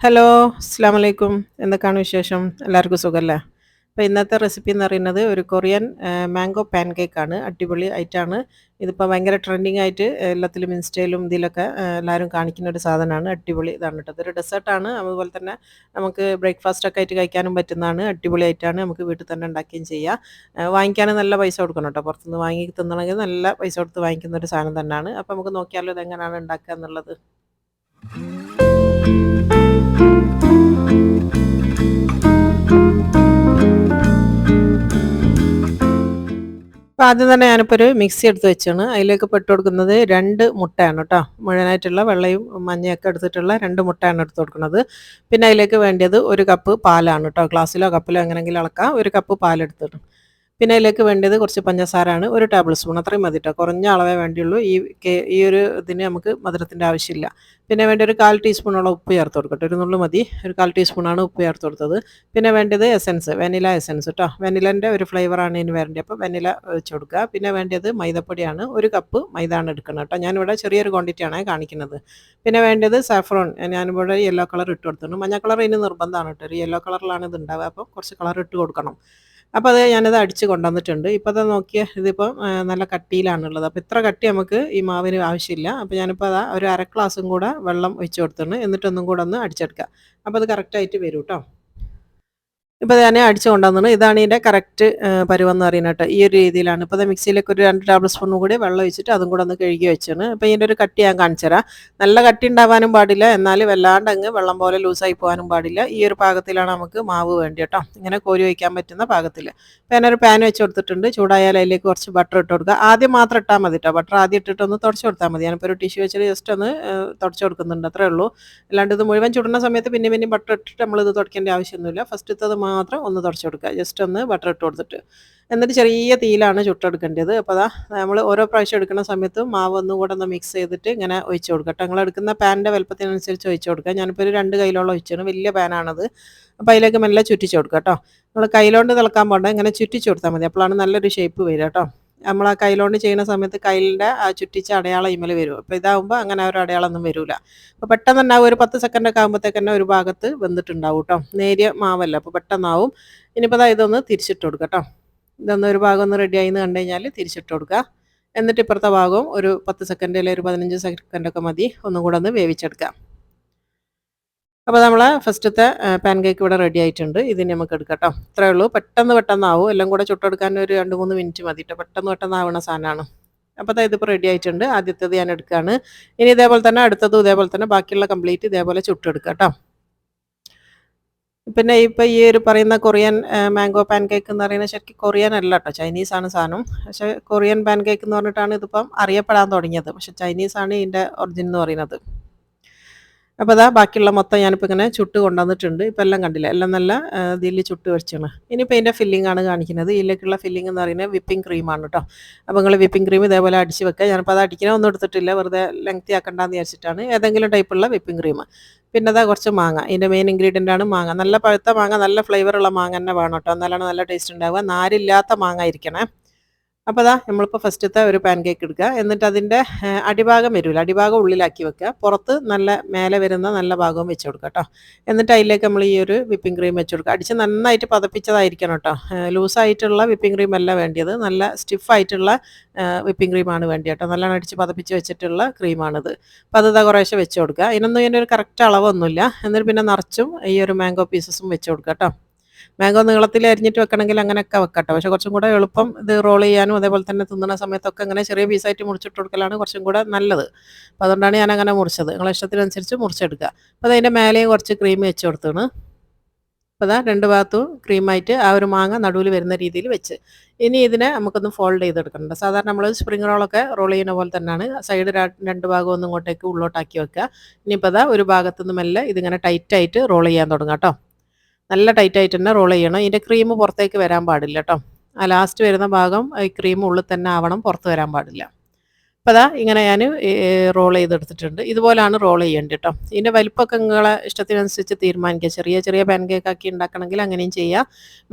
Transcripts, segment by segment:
Hello, അസ്സലാമലൈക്കും. എന്തൊക്കെയാണ് വിശേഷം? എല്ലാവർക്കും സുഖല്ലേ? അപ്പോൾ ഇന്നത്തെ റെസിപ്പി എന്ന് പറയുന്നത് ഒരു കൊറിയൻ മാംഗോ പാൻ കേക്കാണ്. അടിപൊളി ആയിട്ടാണ്. ഇതിപ്പോൾ ഭയങ്കര ട്രെൻഡിങ് ആയിട്ട് എല്ലാത്തിലും ഇൻസ്റ്റയിലും ഇതിലൊക്കെ എല്ലാവരും കാണിക്കുന്ന ഒരു സാധനമാണ്. അടിപൊളി ഇതാണ് കേട്ടോ. ഇതൊരു ഡെസേർട്ടാണ്. അതുപോലെ തന്നെ നമുക്ക് ബ്രേക്ക്ഫാസ്റ്റ് ഒക്കെ ആയിട്ട് കഴിക്കാനും പറ്റുന്നതാണ്. അടിപൊളിയായിട്ടാണ് നമുക്ക് വീട്ടിൽ തന്നെ ഉണ്ടാക്കുകയും ചെയ്യാം. വാങ്ങിക്കാൻ നല്ല പൈസ കൊടുക്കണം കേട്ടോ. പുറത്തുനിന്ന് വാങ്ങി തിന്നണമെങ്കിൽ നല്ല പൈസ കൊടുത്ത് വാങ്ങിക്കുന്ന ഒരു സാധനം തന്നെയാണ്. അപ്പോൾ നമുക്ക് നോക്കിയാലോ ഇതെങ്ങനെയാണ് ഉണ്ടാക്കുക എന്നുള്ളത്. അപ്പോൾ ആദ്യം തന്നെ ഞാനിപ്പോൾ ഒരു മിക്സി എടുത്ത് വെച്ചാണ്. അതിലേക്ക് ഇട്ട് കൊടുക്കുന്നത് 2 മുട്ടയാണ് കേട്ടോ. മുഴുവനായിട്ടുള്ള വെള്ളയും മഞ്ഞയൊക്കെ എടുത്തിട്ടുള്ള 2 മുട്ടയാണ് എടുത്ത് കൊടുക്കുന്നത്. പിന്നെ അതിലേക്ക് വേണ്ടത് 1 കപ്പ് പാലാണ് കേട്ടോ. ഗ്ലാസ്സിലോ കപ്പിലോ എങ്ങനെയെങ്കിലും അളക്കാം. 1 കപ്പ് പാലെടുത്തിട്ട് പിന്നെ അതിലേക്ക് വേണ്ടത് കുറച്ച് പഞ്ചസാരയാണ്. 1 ടേബിൾ സ്പൂൺ അത്രയും മതി കേട്ടോ. കുറഞ്ഞ അളവേ വേണ്ടിയുള്ളൂ. ഈ ഒരു ഇതിന് നമുക്ക് മധുരത്തിൻ്റെ ആവശ്യമില്ല. പിന്നെ വേണ്ട ഒരു 1/4 ടീസ്പൂണോളം ഉപ്പ് ചേർത്ത് കൊടുക്കട്ടെ. ഒരു നുള്ളു മതി. ഒരു 1/4 ടീസ്പൂണാണ് ഉപ്പ് ചേർത്ത് കൊടുത്തത്. പിന്നെ വേണ്ടത് എസൻസ്, വെനില എസൻസ് കേട്ടോ. വെനിലൻ്റെ ഒരു ഫ്ലേവറാണ് ഇതിന് വേണ്ടത്. അപ്പോൾ വെനില ഒഴിച്ച് കൊടുക്കുക. പിന്നെ വേണ്ടത് മൈദപ്പൊടിയാണ്. 1 കപ്പ് മൈദയാണ് എടുക്കുന്നത് കേട്ടോ. ഞാനിവിടെ ചെറിയൊരു ക്വാണ്ടിറ്റിയാണ് കാണിക്കുന്നത്. പിന്നെ വേണ്ടത് സാഫ്രോൺ. ഞാനിവിടെ യെല്ലോ കളർ ഇട്ട് കൊടുത്തിട്ടുണ്ട്. മഞ്ഞ കളർ ഇതിന് നിർബന്ധമാണ് കേട്ടോ. ഒരു യെല്ലോ കളറിലാണ് ഇത് ഉണ്ടാവുക. അപ്പോൾ കുറച്ച് കളർ ഇട്ട് കൊടുക്കണം. അപ്പോൾ അത് ഞാനത് അടിച്ച് കൊണ്ടുവന്നിട്ടുണ്ട്. ഇപ്പോൾ അത് നോക്കിയാൽ ഇതിപ്പോൾ നല്ല കട്ടിയിലാണുള്ളത്. അപ്പോൾ ഇത്ര കട്ടി നമുക്ക് ഈ മാവിന് ആവശ്യമില്ല. അപ്പോൾ ഞാനിപ്പോൾ അതാ ഒരു 1/2 ഗ്ലാസും കൂടെ വെള്ളം ഒഴിച്ച് കൊടുത്തിട്ടുണ്ട്. എന്നിട്ടൊന്നും കൂടെ ഒന്ന് അടിച്ചെടുക്കുക. അപ്പോൾ അത് കറക്റ്റായിട്ട് വരും കേട്ടോ. ഇപ്പോൾ ഞാൻ അടിച്ച് കൊണ്ടുവന്നത് ഇതാണ് ഇതിൻ്റെ കറക്റ്റ് പരുവെന്ന് പറയുന്നത് കേട്ടോ. ഈ ഒരു രീതിയിലാണ്. ഇപ്പോൾ അത് മിക്സിയിലേക്ക് ഒരു 2 ടേബിൾ സ്പൂണും കൂടി വെള്ളം ഒഴിച്ചിട്ട് അതും കൂടെ ഒന്ന് കഴുകി വെച്ചാണ്. അപ്പോൾ ഇതിൻ്റെ ഒരു കട്ടി ഞാൻ കാണിച്ചു തരാം. നല്ല കട്ടി ഉണ്ടാവാനും പാടില്ല, എന്നാൽ വല്ലാണ്ട് അങ്ങ് വെള്ളം പോലെ ലൂസായി പോകാനും പാടില്ല. ഈ ഒരു പാകത്തിലാണ് നമുക്ക് മാവ് വേണ്ടി കേട്ടോ. ഇങ്ങനെ കോരി വയ്ക്കാൻ പറ്റുന്ന പാകത്തിൽ. അപ്പോൾ ഞാനൊരു പാൻ വെച്ച് കൊടുത്തിട്ടുണ്ട്. ചൂടായാൽ അതിലേക്ക് കുറച്ച് ബട്ടർ ഇട്ട് കൊടുക്കുക. ആദ്യം മാത്രം ഇട്ടാൽ മതി കേട്ടോ. ബട്ടർ ആദ്യം ഇട്ടിട്ട് ഒന്ന് തുടച്ച് കൊടുത്താൽ മതി. ഞാനിപ്പോൾ ഒരു ടിഷ്യൂ വെച്ചിട്ട് ജസ്റ്റ് ഒന്ന് തുടച്ച് കൊടുക്കുന്നുണ്ട്, അത്രേ ഉള്ളൂ. അല്ലാണ്ട് ഇത് മുഴുവൻ ചുടുന്ന സമയത്ത് പിന്നെ ബട്ടർ ഇട്ടിട്ട് നമ്മളിത് തുടയ്ക്കേണ്ട ആവശ്യമൊന്നുമില്ല. ഫസ്റ്റത്തത് മാത്രം ഒന്ന് തുടച്ച് കൊടുക്കുക, ജസ്റ്റ് ഒന്ന് ബട്ടർ ഇട്ട് കൊടുത്തിട്ട്. എന്നിട്ട് ചെറിയ തീയിലാണ് ചുട്ടെടുക്കേണ്ടത്. അപ്പോൾ അതാ നമ്മൾ ഓരോ പ്രാവശ്യം എടുക്കുന്ന സമയത്ത് മാവ് ഒന്നും കൂടെ ഒന്ന് മിക്സ് ചെയ്തിട്ട് ഇങ്ങനെ ഒഴിച്ച് കൊടുക്കുക കേട്ടോ. നിങ്ങൾ എടുക്കുന്ന പാനിൻ്റെ വലുപ്പത്തിനനുസരിച്ച് ഒഴിച്ച് കൊടുക്കുക. ഞാനിപ്പോൾ ഒരു 2 കൈയിലോളം ഒഴിച്ചാണ്. വലിയ പാനാണത്. അപ്പോൾ അതിലേക്ക് മെല്ലെ ചുറ്റിച്ച് കൊടുക്കുക കേട്ടോ. നമ്മൾ കൈയിലോണ്ട് തിളക്കാൻ പോകണ്ട, ഇങ്ങനെ ചുറ്റിച്ച് കൊടുത്താൽ മതി. അപ്പോഴാണ് നല്ലൊരു ഷേപ്പ് വരിക കേട്ടോ. നമ്മൾ ആ കൈയിലോണ്ട് ചെയ്യുന്ന സമയത്ത് കയ്യിലിൻ്റെ ആ ചുറ്റിച്ച അടയാളം ഇമ്മൽ വരും. അപ്പോൾ ഇതാകുമ്പോൾ അങ്ങനെ ഒരു അടയാളമൊന്നും വരില്ല. അപ്പോൾ പെട്ടെന്ന് തന്നെ ഒരു 10 സെക്കൻഡൊക്കെ ആകുമ്പോഴത്തേക്ക് തന്നെ ഒരു ഭാഗത്ത് വെന്തിട്ടുണ്ടാവും കേട്ടോ. നേരിയ മാവല്ല, അപ്പോൾ പെട്ടെന്നാവും. ഇനിയിപ്പോൾ അതാ ഇതൊന്ന് തിരിച്ചിട്ട് കൊടുക്കുക കേട്ടോ. ഇതൊന്ന് ഒരു ഭാഗം ഒന്ന് റെഡി ആയിന്ന് കണ്ടു കഴിഞ്ഞാൽ തിരിച്ചിട്ട് കൊടുക്കുക. എന്നിട്ട് ഇപ്പുറത്തെ ഭാഗവും ഒരു 10 സെക്കൻഡ് അല്ലെങ്കിൽ ഒരു 15 സെക്കൻഡൊക്കെ മതി ഒന്നും കൂടെ ഒന്ന് വേവിച്ചെടുക്കുക. അപ്പോൾ നമ്മളെ ഫസ്റ്റത്തെ പാൻ കേക്ക് ഇവിടെ റെഡി ആയിട്ടുണ്ട്. ഇതിന് നമുക്ക് എടുക്കാം കേട്ടോ. ഇത്രയേ ഉള്ളൂ. പെട്ടെന്നാവും. എല്ലാം കൂടെ ചുട്ടെടുക്കാൻ ഒരു 2-3 മിനിറ്റ് മതി കേട്ടോ. പെട്ടെന്നാവണ സാധനമാണ്. അപ്പോൾ ദാ ഇതിപ്പോൾ റെഡി ആയിട്ടുണ്ട്. ആദ്യത്തേത് ഞാൻ എടുക്കുകയാണ്. ഇനി ഇതേപോലെ തന്നെ അടുത്തതും ഇതേപോലെ തന്നെ ബാക്കിയുള്ള കംപ്ലീറ്റ് ഇതേപോലെ ചുട്ടെടുക്കുക കേട്ടോ. പിന്നെ ഇപ്പോൾ ഈ ഒരു പറയുന്ന കൊറിയൻ മാംഗോ പാൻ കേക്ക് എന്ന് പറയുന്നത് ശരിക്കും കൊറിയൻ അല്ല കേട്ടോ, ചൈനീസാണ് സാധനം. പക്ഷേ കൊറിയൻ പാൻ കേക്ക് എന്ന് പറഞ്ഞിട്ടാണ് ഇതിപ്പം അറിയപ്പെടാൻ തുടങ്ങിയത്. പക്ഷേ ചൈനീസാണ് ഇതിൻ്റെ ഒറിജിൻ എന്ന് പറയുന്നത്. അപ്പോൾ അതാ ബാക്കിയുള്ള മൊത്തം ഞാനിപ്പോൾ ഇങ്ങനെ ചുട്ട് കൊണ്ടുവന്നിട്ടുണ്ട്. ഇപ്പോൾ എല്ലാം കണ്ടില്ല, എല്ലാം നല്ല ഇതിൽ ചുട്ട് വെച്ചാണ്. ഇനിയിപ്പോൾ ഇതിൻ്റെ ഫില്ലിംഗ് ആണ് കാണിക്കുന്നത്. ഇതിലേക്കുള്ള ഫില്ലിംഗ് എന്ന് പറയുന്നത് വിപ്പിംഗ് ക്രീമാണ് കേട്ടോ. അപ്പോൾ നിങ്ങൾ വിപ്പിംഗ് ക്രീം ഇതേപോലെ അടിച്ച് വെക്കുക. ഞാനിപ്പോൾ അത് അടിക്കാനൊന്നും എടുത്തിട്ടില്ല, വെറുതെ ലെങ്തി ആക്കണ്ടെന്ന് വിചാരിച്ചിട്ടാണ്. ഏതെങ്കിലും ടൈപ്പുള്ള വിപ്പിംഗ് ക്രീം. പിന്നെ അതാ കുറച്ച് മാങ്ങ. ഇതിൻ്റെ മെയിൻ ഇൻഗ്രീഡിയൻ്റ് ആണ് മാങ്ങ. നല്ല പഴുത്ത മാങ്ങ, നല്ല ഫ്ലേവറുള്ള മാങ്ങ തന്നെ വേണം കേട്ടോ, എന്നാലാണ് നല്ല ടേസ്റ്റ് ഉണ്ടാവുക. നാരില്ലാത്ത മാങ്ങ ആയിരിക്കണേ. അപ്പോൾ ദാ നമ്മളിപ്പോൾ ഫസ്റ്റത്തെ ഒരു പാൻ കേക്ക് എടുക്കുക. എന്നിട്ട് അതിൻ്റെ അടിഭാഗം വരില്ല, അടിഭാഗം ഉള്ളിലാക്കി വെക്കുക. പുറത്ത് നല്ല മേലെ വരുന്ന നല്ല ഭാഗവും വെച്ച് കൊടുക്കുക കേട്ടോ. എന്നിട്ട് അതിലേക്ക് നമ്മൾ ഈ ഒരു വിപ്പിംഗ് ക്രീം വെച്ച് കൊടുക്കുക. അടിച്ച് നന്നായിട്ട് പതപ്പിച്ചതായിരിക്കണം കേട്ടോ. ലൂസായിട്ടുള്ള വിപ്പിംഗ് ക്രീം അല്ല വേണ്ടിയത്, നല്ല സ്റ്റിഫായിട്ടുള്ള വിപ്പിംഗ് ക്രീമാണ് വേണ്ടി കേട്ടോ. നല്ലോണം അടിച്ച് പതപ്പിച്ച് വെച്ചിട്ടുള്ള ക്രീമാണിത്. അപ്പോൾ അത് ഇതാ കുറേശ്ശെ വെച്ച് കൊടുക്കുക. ഇതിനൊന്നും ഇതിൻ്റെ ഒരു കറക്റ്റ് അളവൊന്നുമില്ല. എന്നിട്ട് പിന്നെ നിറച്ചും ഈ ഒരു മാംഗോ പീസസും വെച്ച് കൊടുക്കുക കേട്ടോ. മാംഗോ നീളത്തിൽ അരിഞ്ഞിട്ട് വെക്കണമെങ്കിൽ അങ്ങനെയൊക്കെ വെക്കട്ടോ. പക്ഷേ കുറച്ചും കൂടെ എളുപ്പം ഇത് റോൾ ചെയ്യാനും അതേപോലെ തന്നെ തിന്നുന്ന സമയത്തൊക്കെ അങ്ങനെ ചെറിയ പീസായിട്ട് മുറിച്ചിട്ട് കൊടുക്കലാണ് കുറച്ചും കൂടെ നല്ലത്. അപ്പോൾ അതുകൊണ്ടാണ് ഞാൻ അങ്ങനെ മുറിച്ചത്. നിങ്ങളെ ഇഷ്ടത്തിനനുസരിച്ച് മുറിച്ചെടുക്കുക. അപ്പോൾ അതിൻ്റെ മേലെയും കുറച്ച് ക്രീം വെച്ച് കൊടുത്താണ്. അപ്പോൾ അതാ 2 ഭാഗത്തും ക്രീമായിട്ട് ആ ഒരു മാങ്ങ നടുവിൽ വരുന്ന രീതിയിൽ വെച്ച്. ഇനി ഇതിനെ നമുക്കൊന്ന് ഫോൾഡ് ചെയ്തെടുക്കണ്ട. സാധാരണ നമ്മൾ സ്പ്രിംഗ് റോളൊക്കെ റോൾ ചെയ്യുന്ന പോലെ തന്നെയാണ്. സൈഡ് 2 ഭാഗം ഒന്നും ഇങ്ങോട്ടേക്ക് ഉള്ളോട്ടാക്കി വെക്കുക. ഇനിയിപ്പോൾ അതാ ഒരു ഭാഗത്തുനിന്ന് മെല്ലെ ഇതിങ്ങനെ ടൈറ്റായിട്ട് റോൾ ചെയ്യാൻ തുടങ്ങാം കേട്ടോ. നല്ല ടൈറ്റായിട്ട് തന്നെ റോൾ ചെയ്യണം. ഇതിൻ്റെ ക്രീം പുറത്തേക്ക് വരാൻ പാടില്ല കേട്ടോ. ആ ലാസ്റ്റ് വരുന്ന ഭാഗം ഈ ക്രീം ഉള്ളിൽ തന്നെ ആവണം, പുറത്ത് വരാൻ പാടില്ല. അപ്പോൾ അതാ ഇങ്ങനെ ഞാൻ റോൾ ചെയ്തെടുത്തിട്ടുണ്ട്. ഇതുപോലെയാണ് റോൾ ചെയ്യേണ്ടത് കേട്ടോ. ഇതിൻ്റെ വലിപ്പമൊക്കെ നിങ്ങളെ ഇഷ്ടത്തിനനുസരിച്ച് തീരുമാനിക്കുക. ചെറിയ ചെറിയ പാൻ കേക്ക് ആക്കി ഉണ്ടാക്കണമെങ്കിൽ അങ്ങനെയും ചെയ്യാം,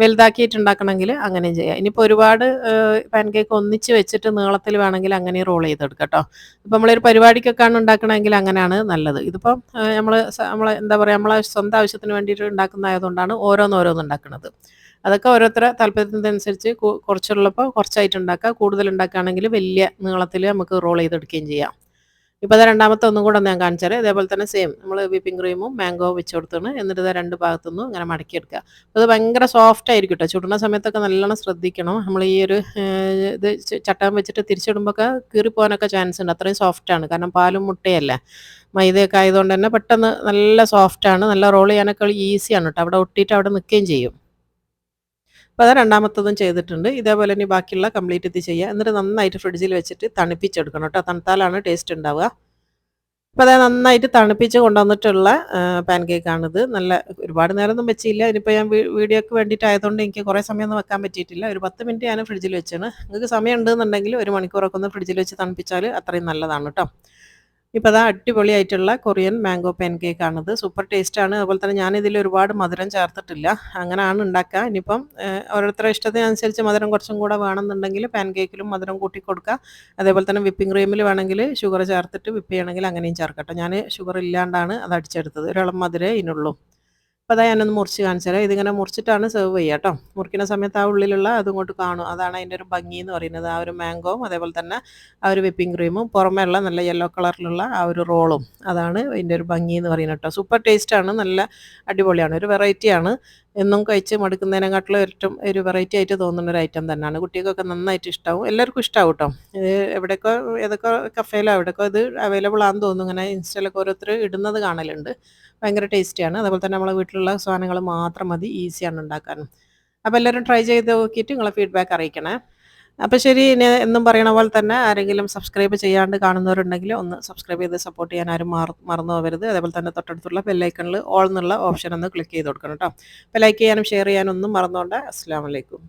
വലുതാക്കിയിട്ട് ഉണ്ടാക്കണമെങ്കിൽ അങ്ങനെയും ചെയ്യാം. ഇനിയിപ്പോൾ ഒരുപാട് പാൻ കേക്ക് ഒന്നിച്ച് വെച്ചിട്ട് നീളത്തിൽ വേണമെങ്കിൽ അങ്ങനെ റോൾ ചെയ്തെടുക്കാം കേട്ടോ. ഇപ്പം നമ്മളൊരു പരിപാടിക്കൊക്കെയാണ് ഉണ്ടാക്കണമെങ്കിൽ അങ്ങനെയാണ് നല്ലത്. ഇതിപ്പം നമ്മൾ എന്താ പറയുക, നമ്മളെ സ്വന്തം ആവശ്യത്തിന് വേണ്ടിയിട്ട് ഉണ്ടാക്കുന്നതായതുകൊണ്ടാണ് ഓരോന്നോരോന്ന് ഉണ്ടാക്കുന്നത്. അതൊക്കെ ഓരോരുത്തരുടെ താല്പര്യത്തിനനുസരിച്ച് കുറച്ചുള്ളപ്പോൾ കുറച്ചായിട്ട് ഉണ്ടാക്കുക, കൂടുതൽ ഉണ്ടാക്കുകയാണെങ്കിൽ വലിയ നീളത്തിൽ നമുക്ക് റോൾ ചെയ്തെടുക്കുകയും ചെയ്യാം. ഇപ്പോൾ അത് രണ്ടാമത്തെ ഒന്നും കൂടെ ഞാൻ കാണിച്ചു തരാം. ഇതേപോലെ തന്നെ സെയിം നമ്മൾ വിപ്പിംഗ് ക്രീമും മാംഗോ വെച്ച് കൊടുത്താണ്, എന്നിട്ട് ഇത് രണ്ട് ഭാഗത്തുനിന്നും ഇങ്ങനെ മടക്കിയെടുക്കുക. അപ്പോൾ അത് ഭയങ്കര സോഫ്റ്റ് ആയിരിക്കും കേട്ടോ. ചുടുന്ന സമയത്തൊക്കെ നല്ലോണം ശ്രദ്ധിക്കണം. നമ്മൾ ഈ ഒരു ഇത് ചട്ടകം വെച്ചിട്ട് തിരിച്ചിടുമ്പോഴൊക്കെ കീറിപ്പോകാനൊക്കെ ചാൻസ് ഉണ്ട്. അത്രയും സോഫ്റ്റാണ്, കാരണം പാലും മുട്ടയല്ലേ, മൈദയൊക്കെ ആയതുകൊണ്ട് തന്നെ പെട്ടെന്ന് നല്ല സോഫ്റ്റാണ്. നല്ല റോൾ ചെയ്യാനൊക്കെ ഈസിയാണ് കേട്ടോ. അവിടെ ഒട്ടിയിട്ട് അവിടെ നിൽക്കുകയും ചെയ്യും. അപ്പോൾ അത് രണ്ടാമത്തതും ചെയ്തിട്ടുണ്ട്. ഇതേപോലെ ഇനി ബാക്കിയുള്ള കംപ്ലീറ്റ് ഇത് ചെയ്യുക. എന്നിട്ട് നന്നായിട്ട് ഫ്രിഡ്ജിൽ വെച്ചിട്ട് തണുപ്പിച്ചെടുക്കണം കേട്ടോ. തണുത്താലാണ് ടേസ്റ്റ് ഉണ്ടാവുക. അപ്പോൾ അത് നന്നായിട്ട് തണുപ്പിച്ച് കൊണ്ടുവന്നിട്ടുള്ള പാൻ കേക്കാണിത്. നല്ല ഒരുപാട് നേരമൊന്നും വെച്ചില്ല. ഇനിയിപ്പോൾ ഞാൻ വീഡിയോക്ക് വേണ്ടിയിട്ടായതുകൊണ്ട് എനിക്ക് കുറേ സമയമൊന്നും വെക്കാൻ പറ്റിയിട്ടില്ല. ഒരു 10 മിനിറ്റ് ഞാൻ ഫ്രിഡ്ജിൽ വെച്ചാണ്. നിങ്ങൾക്ക് സമയം ഉണ്ടെന്നുണ്ടെങ്കിൽ ഒരു മണിക്കൂറൊക്കെ ഒന്ന് ഫ്രിഡ്ജിൽ വെച്ച് തണുപ്പിച്ചാൽ അത്രയും നല്ലതാണ് കേട്ടോ. ഇപ്പോൾ അതാ അടിപൊളിയായിട്ടുള്ള കൊറിയൻ മാംഗോ പാൻ കേക്കാണിത്. സൂപ്പർ ടേസ്റ്റാണ്. അതുപോലെ തന്നെ ഞാനിതിൽ ഒരുപാട് മധുരം ചേർത്തിട്ടില്ല. അങ്ങനെയാണ് ഉണ്ടാക്കുക. ഇനിയിപ്പം ഓരോരുത്തരുടെ ഇഷ്ടത്തിനനുസരിച്ച് മധുരം കുറച്ചും കൂടെ വേണമെന്നുണ്ടെങ്കിൽ പാൻ കേക്കിലും മധുരം കൂട്ടി കൊടുക്കുക. അതേപോലെ തന്നെ വിപ്പിംഗ് ക്രീമിൽ വേണമെങ്കിൽ ഷുഗർ ചേർത്തിട്ട് വിപ്പ് ചെയ്യണമെങ്കിൽ അങ്ങനെയും ചേർക്കട്ടെ. ഞാൻ ഷുഗർ ഇല്ലാണ്ടാണ് അത് അടിച്ചെടുത്തത്. ഒരിളം മധുരമേ ഇതിനുള്ളൂ. അപ്പോൾ അതാ ഞാനൊന്ന് മുറിച്ച് കാണിച്ചു തരാം. ഇതിങ്ങനെ മുറിച്ചിട്ടാണ് സെർവ് ചെയ്യുക കേട്ടോ. മുറിക്കുന്ന സമയത്ത് ആ ഉള്ളിലുള്ള അതിങ്ങോട്ട് കാണും. അതാണ് അതിൻ്റെ ഒരു ഭംഗി എന്ന് പറയുന്നത്. ആ ഒരു മാംഗോവും അതേപോലെ തന്നെ ആ ഒരു വിപ്പിംഗ് ക്രീമും പുറമേ ഉള്ള നല്ല യെല്ലോ കളറിലുള്ള ആ ഒരു റോളും, അതാണ് ഇതിൻ്റെ ഒരു ഭംഗി എന്ന് പറയുന്നത് കേട്ടോ. സൂപ്പർ ടേസ്റ്റാണ്, നല്ല അടിപൊളിയാണ്, ഒരു വെറൈറ്റിയാണ്. എന്നും കഴിച്ച് മടുക്കുന്നതിനെക്കാട്ടിലും ഏറ്റവും ഒരു വെറൈറ്റി ആയിട്ട് തോന്നുന്ന ഒരു ഐറ്റം തന്നെയാണ്. കുട്ടികൾക്കൊക്കെ നന്നായിട്ട് ഇഷ്ടമാവും, എല്ലാവർക്കും ഇഷ്ടമാവും കേട്ടോ. ഇത് എവിടെയൊക്കെ ഏതൊക്കെ കഫേയിലോ എവിടെയൊക്കെ ഇത് അവൈലബിൾ ആണെന്ന് തോന്നുന്നു. ഇങ്ങനെ ഇൻസ്റ്റയിലൊക്കെ ഓരോരുത്തർ ഇടുന്നത് കാണലുണ്ട്. ഭയങ്കര ടേസ്റ്റിയാണ്. അതുപോലെ തന്നെ നമ്മളെ വീട്ടിലുള്ള സാധനങ്ങൾ മാത്രം മതി, ഈസിയാണ് ഉണ്ടാക്കാനും. അപ്പോൾ എല്ലാവരും ട്രൈ ചെയ്ത് നോക്കിയിട്ട് നിങ്ങളെ ഫീഡ്ബാക്ക് അറിയിക്കണേ. അപ്പോൾ ശരി, ഇനി എന്നും പറയണ പോലെ തന്നെ ആരെങ്കിലും സബ്സ്ക്രൈബ് ചെയ്യാണ്ട് കാണുന്നവരുണ്ടെങ്കിൽ ഒന്ന് സബ്സ്ക്രൈബ് ചെയ്ത് സപ്പോർട്ട് ചെയ്യാൻ ആരും മറന്നു പോകരുത്. അതേപോലെ തന്നെ തൊട്ടടുത്തുള്ള ബെല്ലൈക്കണിൽ ഓൾ എന്നുള്ള ഓപ്ഷൻ ഒന്ന് ക്ലിക്ക് ചെയ്ത് കൊടുക്കണം കേട്ടോ. അപ്പോൾ ലൈക്ക് ചെയ്യാനും ഷെയർ ചെയ്യാനും ഒന്നും മറന്നുകൊണ്ട്. അസ്സലാമു അലൈക്കും.